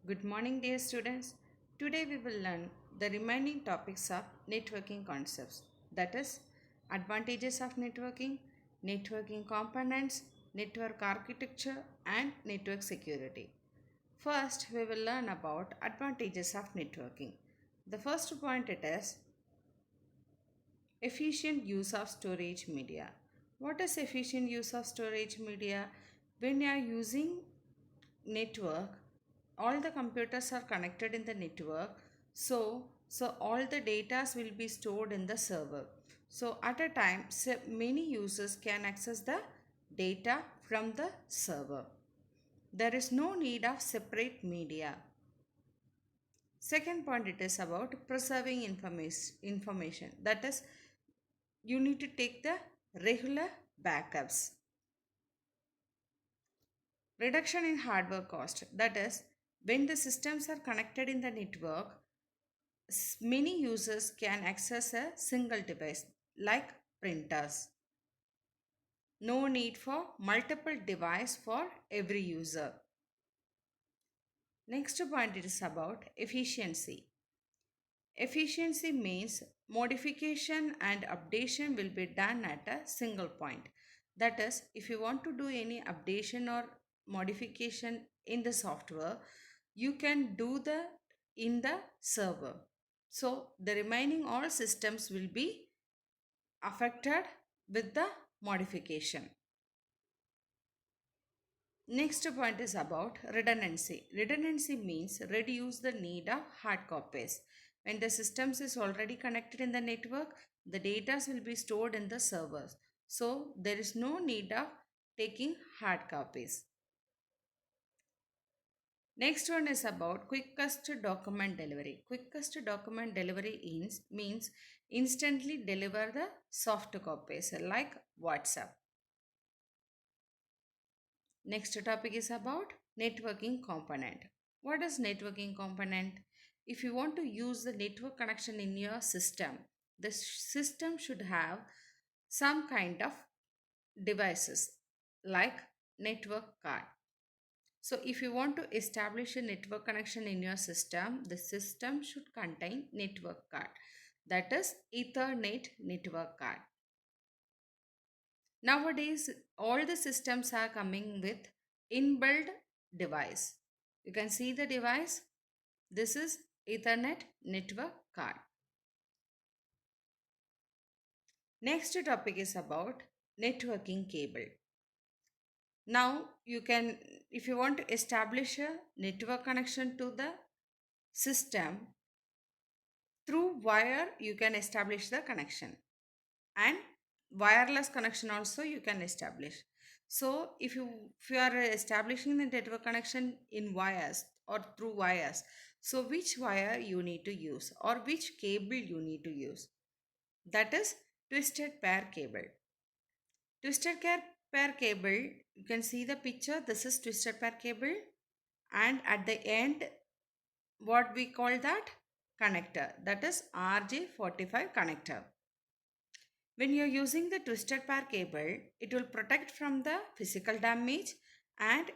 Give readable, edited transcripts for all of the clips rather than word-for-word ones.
Good morning, dear students. Today we will learn the remaining topics of networking concepts, that is, advantages of networking, networking components, network architecture, and network security. First, we will learn about advantages of networking. The first point it is efficient use of storage media. What is efficient use of storage media? When you are using network, all the computers are connected in the network, so all the data will be stored in the server. So at a time, many users can access the data from the server. There is no need of separate media. Second point, it is about preserving information, that is, you need to take the regular backups. Reduction in hardware cost, that is, when the systems are connected in the network, many users can access a single device like printers. No need for multiple device for every user. Next point is about efficiency. Efficiency means modification and updation will be done at a single point. That is, if you want to do any updation or modification in the software, you can do the in the server. So the remaining all systems will be affected with the modification. Next point is about redundancy. Redundancy means reduce the need of hard copies. When the systems is already connected in the network, the data will be stored in the servers. So there is no need of taking hard copies. Next one is about quickest document delivery. Quickest document delivery means instantly deliver the soft copies like WhatsApp. Next topic is about networking component. What is networking component? If you want to use the network connection in your system, the system should have some kind of devices like network card. So if you want to establish a network connection in your system, the system should contain network card. That is Ethernet network card. Nowadays, all the systems are coming with inbuilt device. You can see the device. This is Ethernet network card. Next topic is about networking cable. Now you can, if you want to establish a network connection to the system, through wire you can establish the connection, and wireless connection also you can establish. So if you are establishing the network connection in wires or through wires, so which wire you need to use or which cable you need to use, that is twisted pair cable. Twisted pair cable, you can see the picture. This is twisted pair cable, and at the end, what we call that connector, that is RJ45 connector. When you're using the twisted pair cable, it will protect from the physical damage, and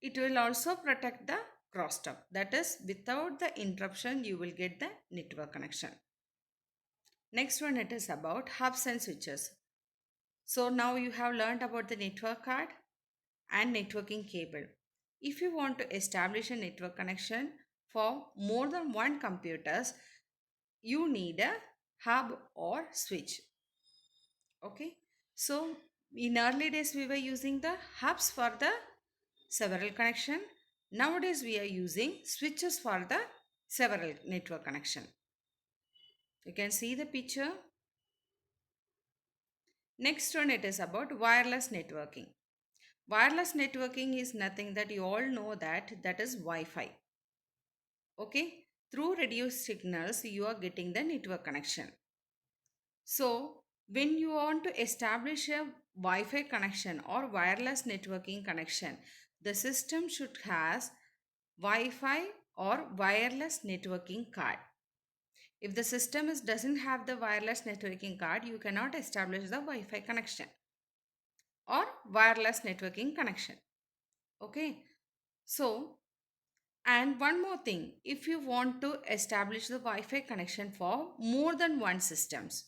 it will also protect the crosstalk. That is, without the interruption, you will get the network connection. Next one, it is about hubs and switches. So now you have learned about the network card and networking cable. If you want to establish a network connection for more than one computers, you need a hub or switch. Okay, so in early days we were using the hubs for the several connection. Nowadays we are using switches for the several network connection. You can see the picture. Next one, it is about wireless networking. Wireless networking is nothing that you all know, that is Wi-Fi. Okay, through radio signals you are getting the network connection. So when you want to establish a Wi-Fi connection or wireless networking connection, the system should has Wi-Fi or wireless networking card. If the system doesn't have the wireless networking card, you cannot establish the Wi-Fi connection or wireless networking connection. Okay, so And one more thing, if you want to establish the Wi-Fi connection for more than one systems,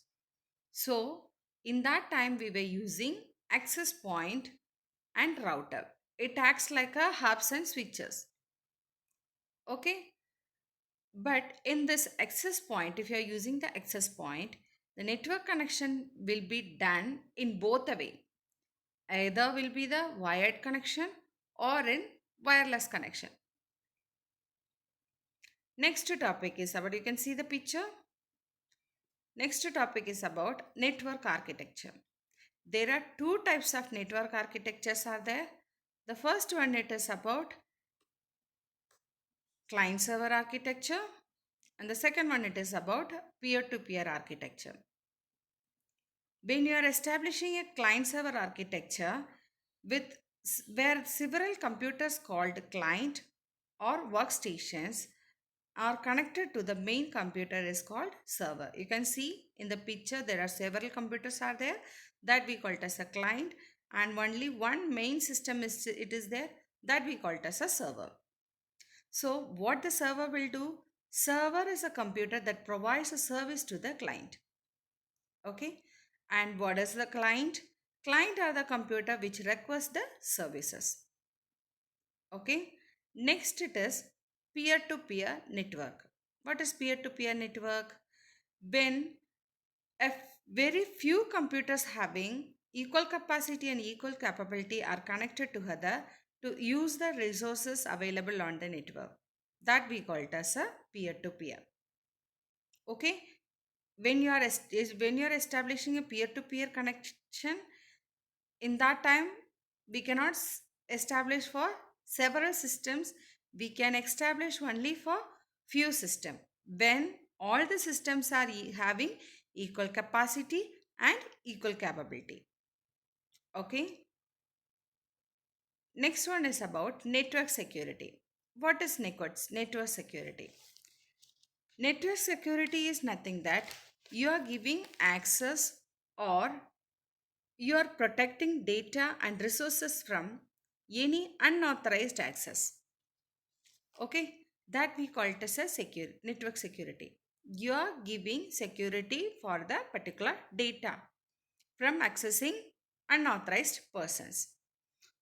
so in that time we were using access point and router. It acts like a hubs and switches. Okay. But in this access point, if you are using the access point, the network connection will be done in both the way. Either will be the wired connection or in wireless connection. Next topic is about, you can see the picture. Next topic is about network architecture. There are two types of network architectures are there. The first one, it is about client server architecture, and the second one, it is about peer to peer architecture. When you are establishing a client server architecture with where several computers called client or workstations are connected to the main computer is called server. You can see in the picture there are several computers are there that we call it as a client, and only one main system is there that we call it as a server. So what the server will do? Server is a computer that provides a service to the client. Okay. And what is the client? Client are the computer which request the services. Okay. Next it is peer-to-peer network. What is peer-to-peer network? When a very few computers having equal capacity and equal capability are connected together to use the resources available on the network. That we call it as a peer-to-peer. Okay. When you are establishing a peer-to-peer connection, in that time we cannot establish for several systems. We can establish only for few systems when all the systems are having equal capacity and equal capability. Okay. Next one is about network security. What is network security? Network security is nothing that you are giving access, or you are protecting data and resources from any unauthorized access. Okay, that we call it as a secure network security. You are giving security for the particular data from accessing unauthorized persons.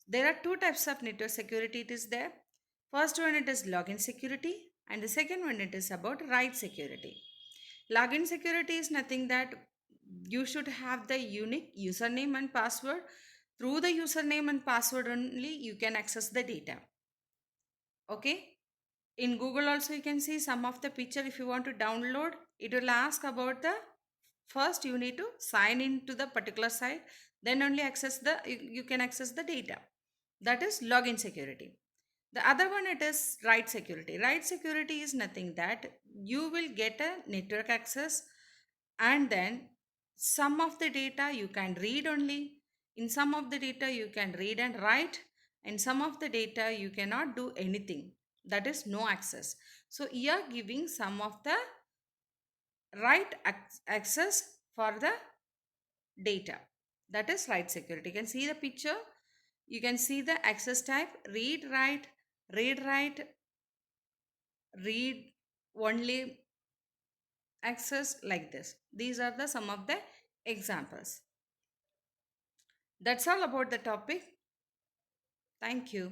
There are two types of network security it is there. First one, it is login security, and the second one, it is about write security. Login security is nothing that you should have the unique username and password. Through the username and password only you can access the data. Okay. In Google also you can see some of the picture. If you want to download, it will ask about the first you need to sign into the particular site, then only you can access the data. That is login security. The other one, it is write security. Write security is nothing that you will get a network access, and then some of the data you can read only. In some of the data you can read and write, and some of the data you cannot do anything. That is no access. So you are giving some of the access for the data. That is write security. You can see the picture. You can see the access type: read, write, read, write, read only, access, like this. These are the some of the examples. That's all about the topic. Thank you.